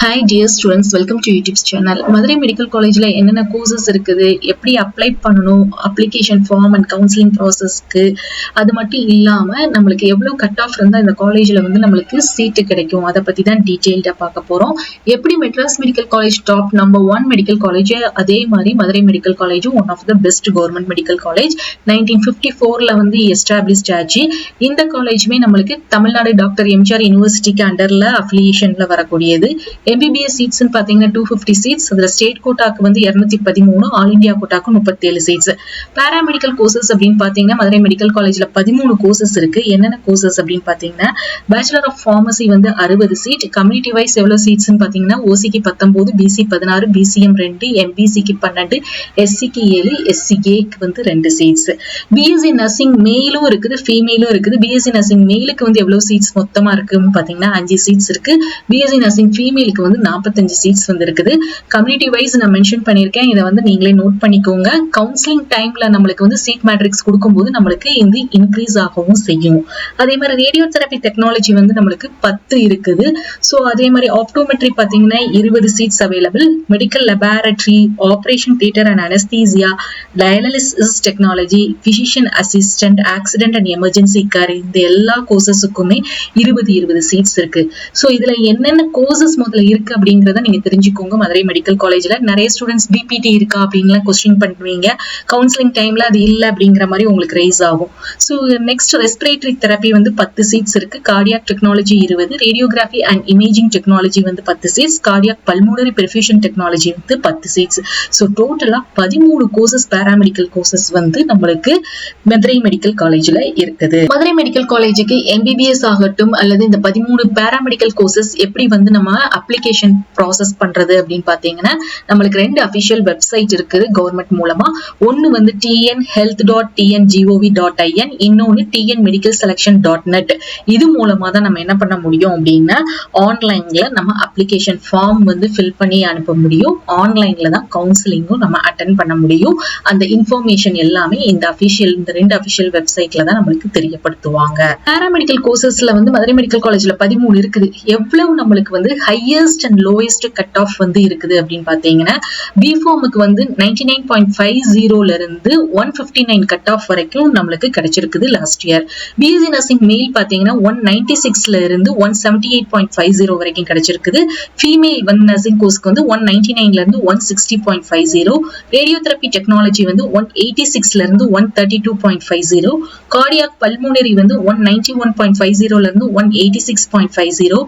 Hi dear students, welcome to YouTube channel. Madurai Medical College la என்னென்ன courses இருக்குது, எப்படி apply பண்ணனும், application form and counseling processக்கு, அது மட்டும் இல்லாம நமக்கு எவ்வளவு கட் ஆஃப் இருந்தா இந்த காலேஜ்ல வந்து நமக்கு சீட் கிடைக்கும், அத பத்தி தான் டீடைல்டா பார்க்க போறோம். எப்படி Madras medical college top number 1 medical college, அதே மாதிரி Madurai medical college one of the best government medical college 1954ல வந்து எஸ்டாப்லிஷ்ட் ஆச்சு. இந்த காலேஜ்மே நமக்கு தமிழ்நாடு டாக்டர் எம்ஜிஆர் யூனிவர்சிட்டிக்கு அண்டர்ல அஃபிலியேஷன்ல வரக்கூடியது. MBBS seats பாத்தீங்கன்னா 250 seats, அதுல ஸ்டேட் கோட்டாக்கு வந்து 213, ஆல் இந்தியா கோட்டாக்கு 37 seats. பாராமெடிக்கல் கோர்சஸ் அப்படின்னு பாத்தீங்கன்னா மதுரை மெடிக்கல் காலேஜ்ல 13 கோர்சஸ் இருக்கு. என்னென்ன கோர்சஸ் அப்படின்னு பாத்தீங்கன்னா பேச்சுலர் ஆஃப் பார்மசி வந்து 60 சீட், கம்யூனிட்டி வைஸ் எவ்வளவு சீட்ஸ் பாத்தீங்கன்னா ஓசிக்கு 19, பிசி 16, பிசிஎம் 2, எம்பிசிக்கு 12, எஸ்சிக்கு 7, எஸ்சிஏக்கு வந்து 2 சீட்ஸ். பிஎஸ்சி நர்சிங் மேலும் இருக்குது, ஃபீமேலும் இருக்குது. பிஎஸ்சி நர்சிங் மேலுக்கு வந்து எவ்வளவு சீட்ஸ் மொத்தமா இருக்குன்னு பாத்தீங்கன்னா 5 சீட்ஸ் இருக்கு. பிஎஸ்சி நர்சிங் ஃபீமேலுக்கு வந்து 45 சீட்ஸ் வந்து இருக்குது. கம்யூனிட்டி வைஸ் நான் மென்ஷன் பண்ணிருக்கேன், இதை வந்து நீங்களே நோட் பண்ணிக்கோங்க. கவுன்சிலிங் டைம்ல நம்மளுக்கு வந்து சீட் மேட்ரிக்ஸ் கொடுக்கும்போது நம்மளுக்கு இந்த இன்க்ரீஸ் ஆகவும் செய்யும். அதே மாதிரி ரேடியோ தெரப்பி டெக்னாலஜி வந்து நம்மளுக்கு 10 இருக்குது. ஸோ அதே மாதிரி ஆப்டோமெட்ரி பார்த்தீங்கன்னா 20 seeds available. Medical laboratory, operation theatre and anaesthesia, dialysis technology, physician assistant, accident and emergency care, இந்த எல்லா கோர்சஸுக்குமே 20 சீட்ஸ் இருக்கு. ஸோ இதுல என்னென்ன கோர்சஸ் முதல்ல இருக்கு அப்படிங்கறத நீங்க தெரிஞ்சுக்கோங்க. மதுரை மெடிக்கல் காலேஜ்ல நிறைய ஸ்டூடெண்ட்ஸ் பிபிடி இருக்கா அப்படின்லாம் கொஸ்டின் பண்ணுவீங்க. கவுன்சிலிங் டைம்ல அது இல்ல அப்படிங்கிற மாதிரி உங்களுக்கு ரைஸ் ஆகும். ஸோ நெக்ஸ்ட் ரெஸ்பிரேட்டரி தெரப்பி வந்து 10 சீட்ஸ் இருக்கு. Cardiac technology 20, radiography and imaging technology வந்து 10 seats, cardiac pulmonary perfusion technology வந்து 10 சீட்ஸ். ஸோ டோட்டலா 13 கோர்சஸ் பாராமெடிக்கல் கோர்சஸ் வந்து நம்மளுக்கு மதுரை மெடிக்கல் காலேஜ்ல இருக்குது. மதுரை மெடிக்கல் காலேஜுக்கு MBBS ஆகட்டும் அல்லது இந்த 13 பாராமெடிக்கல் கோர்சஸ் எப்படி வந்து நம்ம அப்ளிகேஷன் ப்ராசஸ் பண்றது அப்படின்னு பாத்தீங்கன்னா நம்மளுக்கு 2 அபிஷியல் வெப்சைட் இருக்குது கவர்மெண்ட் மூலமா. ஒன்னு வந்து tnhealth.tngov.in, இன்னொன்னு tnmedicalselection.net. இது மூலமா தான் நம்ம என்ன பண்ண முடியும் அப்படின்னா ஆன்லைன்ல நம்ம அப்ளிகேஷன் ஃபார்ம் வந்து ஃபில் பண்ணி அனுப்ப முடியும். ஆன்லைன்ல தான் கவுன்சிலிங்கும் நம்ம அட்டென்ட் பண்ண முடியும். அந்த இன்ஃபர்மேஷன் எல்லாமே இந்த 2 அபிஷியல் வெப்சைட்ல தான் நம்மளுக்கு தெரியப்படுத்துவாங்க. பாராமெடிக்கல் கோர்சஸ்ல வந்து மதுரை மெடிக்கல் காலேஜ்ல 13 இருக்குது. எவ்வளவு நம்மளுக்கு வந்து highest and lowest cut off வந்து இருக்குது அப்படின்னு பாத்தீங்கன்னா பிஃபார்முக்கு வந்து 99.50 இருந்து 159 கட் ஆஃப் வரைக்கும் நம்மளுக்கு கிடைச்சிருக்குது லாஸ்ட் இயர். பிஎஸ்சி நர்சிங் மேல் பாத்தீங்கன்னா 196 இருந்து 178.50 வரைக்கும் கிடைச்சிருக்குது. ஃபீமேல் வந்து நர்சிங் கோர்ஸ்க்கு வந்து 199 இருந்து 160.50, ரேடியோ தெரப்பி டெக்னாலஜி வந்து 186 இருந்து 132.50, கார்டியாக் பல்மோனரி வந்து 191.50 இருந்து 186.50,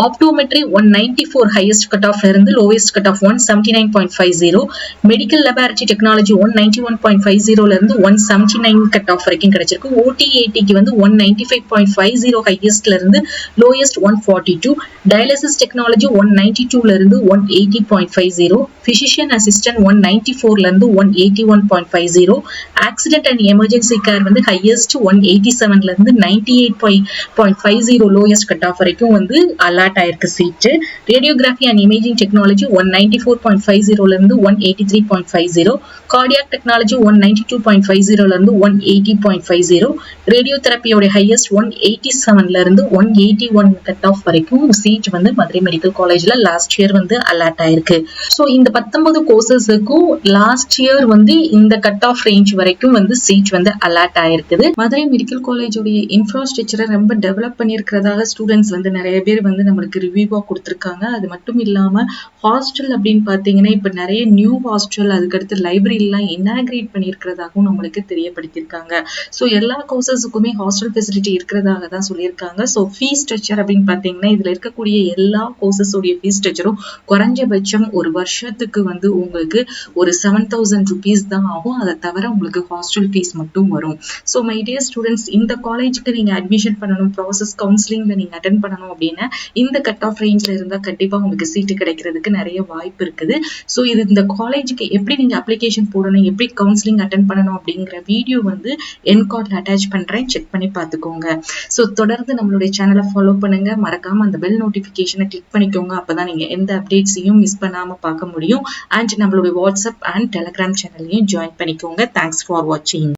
ஆப்டோமெட்ரி 194 ஹையஸ்ட் கட் ஆஃப் இருந்து lowest cut off 179.50, medical laboratory technology 191.50 இருந்து 179 கட் ஆஃப் வரைக்கும் கிடைச்சிருக்கு. OT/ATக்கு வந்து 195.50 ஹையஸ்ட்ல இருந்து லோயஸ்ட் 142, டயாலிசிஸ் டெக்னாலஜி 192 இருந்து 180.50, பிசிஷியன் அசிஸ்டன்ட் 194 இருந்து 181.50, ஆக்சிடென்ட் அண்ட் எமர்ஜென்சி கேர் வந்து ஹையஸ்ட் 187 இருந்து 98.50 லோயஸ்ட் கட் ஆஃப் வரைக்கும் வந்து அலாட் ஆயிருக்கு seat. Radiography and imaging technology 194.50 இருந்து 183.50, கார்டியாக் டெக்னாலஜி 192.50 இருந்து 180.50, ரேடியோ தெரப்பியோட ஹையஸ்ட் 187 இருந்து 181 கட் ஆஃப் வரைக்கும் சீட் வந்து மதுரை மெடிக்கல் காலேஜ்ல லாஸ்ட் இயர் வந்து அலாட் ஆயிருக்கு. ஸோ இந்த 19 கோர்சஸுக்கும் லாஸ்ட் இயர் வந்து இந்த கட் ஆஃப் ரேஞ்ச் வரைக்கும் வந்து சீட் வந்து அலாட் ஆயிருக்குது. மதுரை மெடிக்கல் காலேஜோடைய இன்ஃப்ராஸ்ட்ரக்சரை ரொம்ப டெவலப் பண்ணியிருக்கிறதாக ஸ்டூடெண்ட்ஸ் வந்து நிறைய பேர் வந்து நம்மளுக்கு ரிவ்யூவா கொடுத்துருக்காங்க. அது மட்டும் இல்லாம ஹாஸ்டல் அப்படின்னு பாத்தீங்கன்னா இப்ப நிறைய நியூ ஹாஸ்டல், அதுக்கடுத்து லைப்ரரி எல்லாம் இனாகிரேட் பண்ணியிருக்கிறதாகவும் நம்மளுக்கு தெரியப்படுத்தியிருக்காங்க. ஸோ எல்லா கோர்சஸுக்குமே ஹாஸ்டல் ஃபெசிலிட்டி இருக்கிறதாக தான் சொல்லியிருக்காங்க. ஸோ ஃபீஸ் ஸ்ட்ரக்சர் அப்படின்னு பாத்தீங்கன்னா இதுல இருக்கக்கூடிய எல்லா கோர்சஸோடைய ஃபீஸ் ஸ்ட்ரக்சரும் குறைஞ்சபட்சம் ஒரு வருஷத்துக்கு வந்து உங்களுக்கு ஒரு 7,000 rupees தான் ஆகும். அதை தவிர உங்களுக்கு ஹாஸ்டல் ஃபீஸ் மட்டும் வரும். ஸோ மை டியர் ஸ்டூடெண்ட்ஸ், இந்த காலேஜுக்கு நீங்க அட்மிஷன் பண்ணணும், ப்ராசஸ் கவுன்சிலிங்ல நீங்க அட்டென்ட் பண்ணணும் அப்படின்னா இந்த கட் ஆஃப் ரேஞ்ச்ல இருந்தா கண்டிப்பா உங்களுக்கு சீட்டு கிடைக்கிறதுக்கு நிறைய வாய்ப்பு இருக்குது. ஸோ இது இந்த காலேஜுக்கு எப்படி நீங்க அப்ளிகேஷன் போடணும், எப்படி கவுன்சிலிங் அட்டென்ட் பண்ணணும் அப்படிங்கிற வீடியோ வந்து என்கார்ட்ல அட்டாச் பண்றேன், செக் பண்ணி பார்த்துக்கோங்க. ஸோ தொடர்ந்து நம்மளுடைய சேனலை ஃபாலோ பண்ணுங்க, மறக்காம அந்த பெல் நோட்டிபிகேஷனை கிளிக் பண்ணிக்கோங்க. அப்பதான் நீங்க எந்த அப்டேட்ஸையும் மிஸ் பண்ணாம பார்க்க முடியும். அண்ட் நம்மளுடைய வாட்ஸ்அப் அண்ட் டெலிகிராம் சேனலையும் ஜாயின் பண்ணிக்கோங்க. தேங்க்ஸ் ஃபார் வாட்சிங்.